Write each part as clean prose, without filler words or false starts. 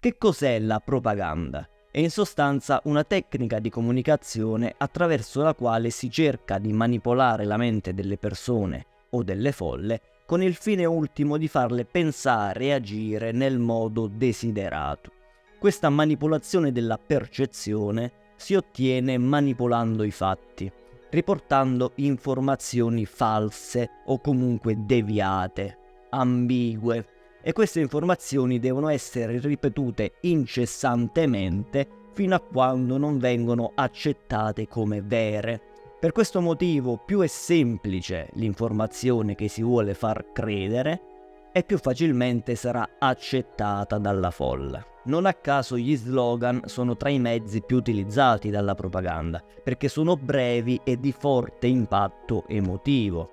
Che cos'è la propaganda? È in sostanza una tecnica di comunicazione attraverso la quale si cerca di manipolare la mente delle persone o delle folle con il fine ultimo di farle pensare e agire nel modo desiderato. Questa manipolazione della percezione si ottiene manipolando i fatti, riportando informazioni false o comunque deviate, ambigue, e queste informazioni devono essere ripetute incessantemente fino a quando non vengono accettate come vere. Per questo motivo più è semplice l'informazione che si vuole far credere e più facilmente sarà accettata dalla folla. Non a caso gli slogan sono tra i mezzi più utilizzati dalla propaganda, perché sono brevi e di forte impatto emotivo.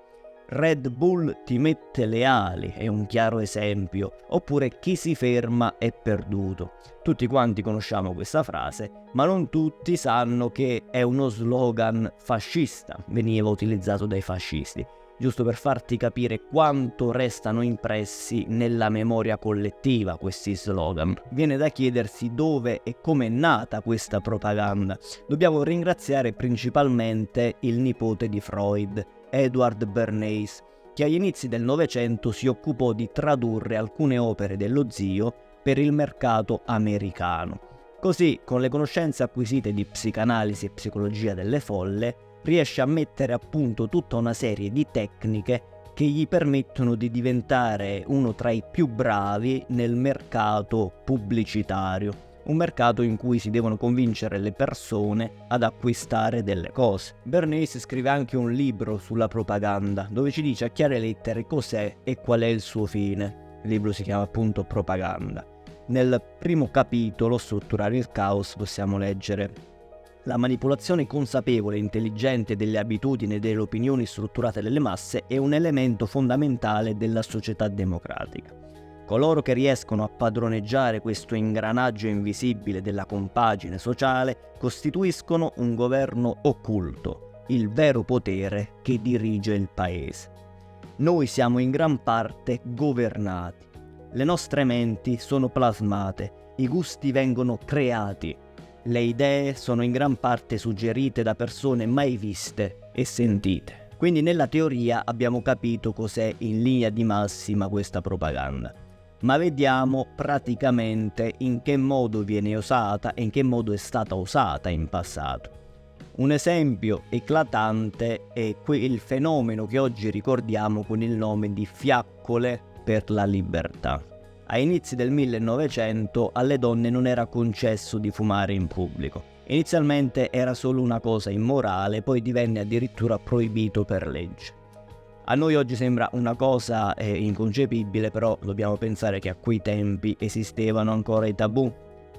Red Bull ti mette le ali è un chiaro esempio, oppure chi si ferma è perduto. Tutti quanti conosciamo questa frase, ma non tutti sanno che è uno slogan fascista, veniva utilizzato dai fascisti, giusto per farti capire quanto restano impressi nella memoria collettiva questi slogan. Viene da chiedersi dove e come è nata questa propaganda. Dobbiamo ringraziare principalmente il nipote di Freud, Edward Bernays, che agli inizi del Novecento si occupò di tradurre alcune opere dello zio per il mercato americano. Così, con le conoscenze acquisite di psicanalisi e psicologia delle folle, riesce a mettere a punto tutta una serie di tecniche che gli permettono di diventare uno tra i più bravi nel mercato pubblicitario. Un mercato in cui si devono convincere le persone ad acquistare delle cose. Bernays scrive anche un libro sulla propaganda, dove ci dice a chiare lettere cos'è e qual è il suo fine. Il libro si chiama appunto Propaganda. Nel primo capitolo, Strutturare il caos, possiamo leggere: la manipolazione consapevole e intelligente delle abitudini e delle opinioni strutturate delle masse è un elemento fondamentale della società democratica. Coloro che riescono a padroneggiare questo ingranaggio invisibile della compagine sociale costituiscono un governo occulto, il vero potere che dirige il paese. Noi siamo in gran parte governati. Le nostre menti sono plasmate, i gusti vengono creati, le idee sono in gran parte suggerite da persone mai viste e sentite. Quindi nella teoria abbiamo capito cos'è in linea di massima questa propaganda. Ma vediamo praticamente in che modo viene usata e in che modo è stata usata in passato. Un esempio eclatante è il fenomeno che oggi ricordiamo con il nome di fiaccole per la libertà. A inizi del 1900 alle donne non era concesso di fumare in pubblico. Inizialmente era solo una cosa immorale, poi divenne addirittura proibito per legge. A noi oggi sembra una cosa inconcepibile, però dobbiamo pensare che a quei tempi esistevano ancora i tabù.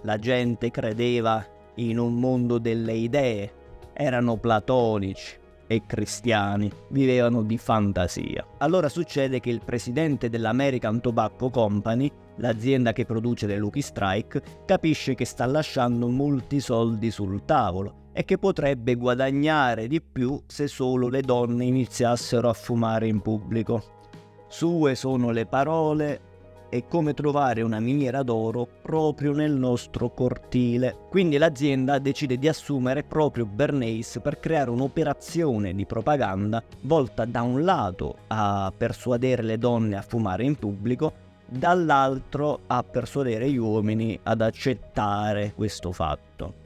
La gente credeva in un mondo delle idee, erano platonici e cristiani, vivevano di fantasia. Allora succede che il presidente dell'American Tobacco Company, l'azienda che produce le Lucky Strike, capisce che sta lasciando molti soldi sul tavolo e che potrebbe guadagnare di più se solo le donne iniziassero a fumare in pubblico. Sue sono le parole: è come trovare una miniera d'oro proprio nel nostro cortile. Quindi l'azienda decide di assumere proprio Bernays per creare un'operazione di propaganda volta da un lato a persuadere le donne a fumare in pubblico, dall'altro a persuadere gli uomini ad accettare questo fatto.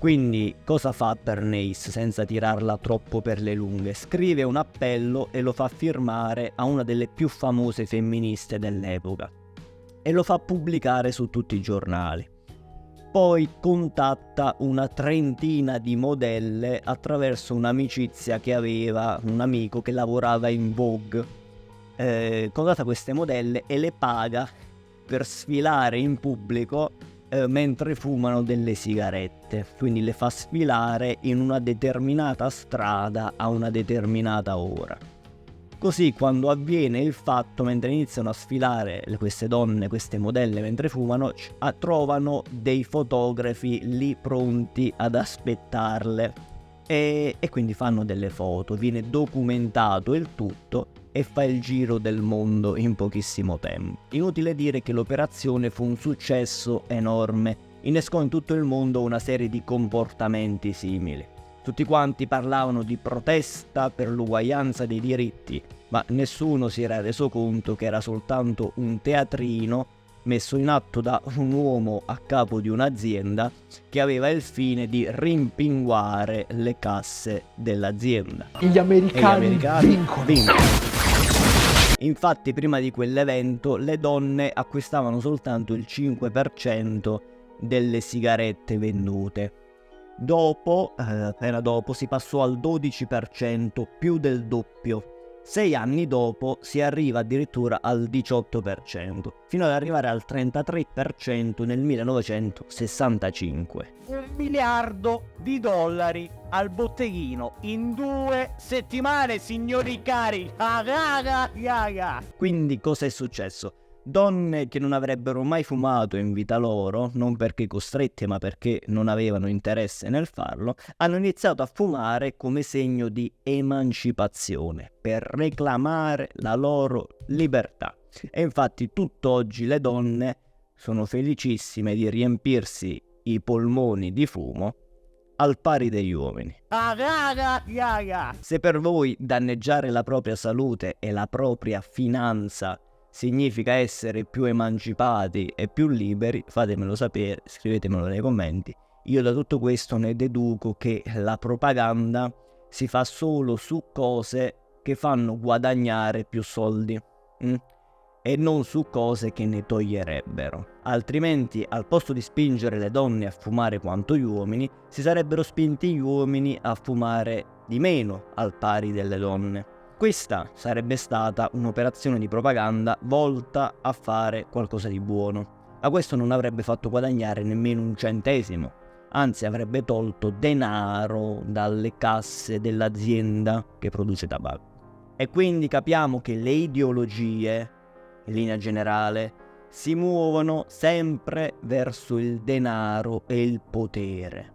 Quindi cosa fa Bernays senza tirarla troppo per le lunghe? Scrive un appello e lo fa firmare a una delle più famose femministe dell'epoca e lo fa pubblicare su tutti i giornali. Poi contatta una trentina di modelle attraverso un'amicizia che aveva un amico che lavorava in Vogue. Contatta queste modelle e le paga per sfilare in pubblico mentre fumano delle sigarette, quindi le fa sfilare in una determinata strada a una determinata ora. Così quando avviene il fatto, mentre iniziano a sfilare queste donne, queste modelle mentre fumano, trovano dei fotografi lì pronti ad aspettarle e quindi fanno delle foto, viene documentato il tutto e fa il giro del mondo in pochissimo tempo. Inutile dire che l'operazione fu un successo enorme, innescò in tutto il mondo una serie di comportamenti simili. Tutti quanti parlavano di protesta per l'uguaglianza dei diritti, ma nessuno si era reso conto che era soltanto un teatrino messo in atto da un uomo a capo di un'azienda che aveva il fine di rimpinguare le casse dell'azienda. E gli americani vincono. Infatti, prima di quell'evento, le donne acquistavano soltanto il 5% delle sigarette vendute. Appena dopo si passò al 12%, più del doppio. 6 anni dopo si arriva addirittura al 18%, fino ad arrivare al 33% nel 1965. $1 miliardo al botteghino in 2 settimane, signori cari. Quindi cosa è successo? Donne che non avrebbero mai fumato in vita loro, non perché costrette ma perché non avevano interesse nel farlo, hanno iniziato a fumare come segno di emancipazione, per reclamare la loro libertà. E infatti tutt'oggi le donne sono felicissime di riempirsi i polmoni di fumo al pari degli uomini. Se per voi danneggiare la propria salute e la propria finanza significa essere più emancipati e più liberi, fatemelo sapere, scrivetemelo nei commenti. Io da tutto questo ne deduco che la propaganda si fa solo su cose che fanno guadagnare più soldi e non su cose che ne toglierebbero. Altrimenti, al posto di spingere le donne a fumare quanto gli uomini, si sarebbero spinti gli uomini a fumare di meno al pari delle donne. Questa sarebbe stata un'operazione di propaganda volta a fare qualcosa di buono. Ma questo non avrebbe fatto guadagnare nemmeno un centesimo, anzi avrebbe tolto denaro dalle casse dell'azienda che produce tabacco. E quindi capiamo che le ideologie, in linea generale, si muovono sempre verso il denaro e il potere,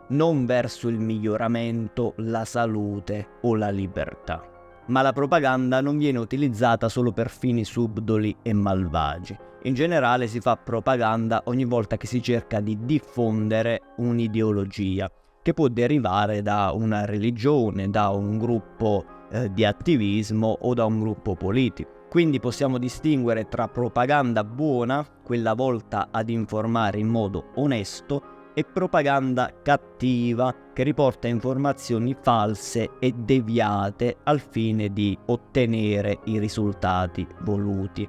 non verso il miglioramento, la salute o la libertà. Ma la propaganda non viene utilizzata solo per fini subdoli e malvagi. In generale si fa propaganda ogni volta che si cerca di diffondere un'ideologia, che può derivare da una religione, da un gruppo di attivismo o da un gruppo politico. Quindi possiamo distinguere tra propaganda buona, quella volta ad informare in modo onesto, e propaganda cattiva che riporta informazioni false e deviate al fine di ottenere i risultati voluti.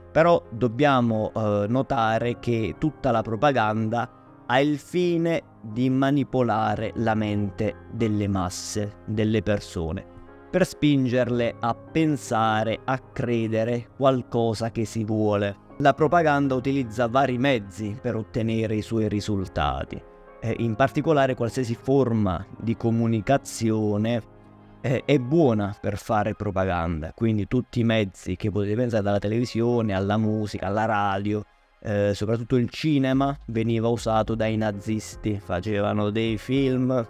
Però dobbiamo notare che tutta la propaganda ha il fine di manipolare la mente delle masse, delle persone, per spingerle a pensare, a credere qualcosa che si vuole. La propaganda utilizza vari mezzi per ottenere i suoi risultati, in particolare qualsiasi forma di comunicazione è buona per fare propaganda, quindi tutti i mezzi che potete pensare, dalla televisione alla musica, alla radio, soprattutto il cinema veniva usato dai nazisti, facevano dei film,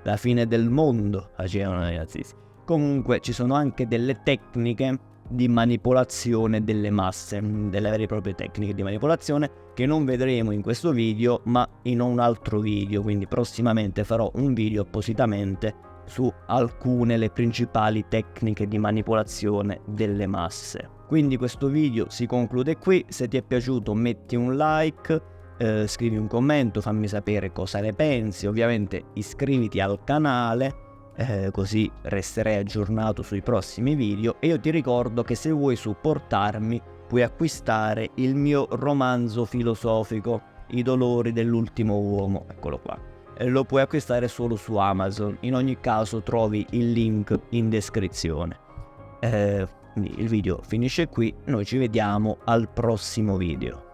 la fine del mondo facevano dai nazisti. Comunque ci sono anche delle tecniche di manipolazione delle masse, delle vere e proprie tecniche di manipolazione che non vedremo in questo video ma in un altro video, quindi prossimamente farò un video appositamente su alcune le principali tecniche di manipolazione delle masse. Quindi questo video si conclude qui. Se ti è piaciuto metti un like, scrivi un commento, fammi sapere cosa ne pensi, ovviamente iscriviti al canale, così resterai aggiornato sui prossimi video. E io ti ricordo che se vuoi supportarmi puoi acquistare il mio romanzo filosofico I dolori dell'ultimo uomo, eccolo qua, lo puoi acquistare solo su Amazon. In ogni caso trovi il link in descrizione. Il video finisce qui, noi ci vediamo al prossimo video.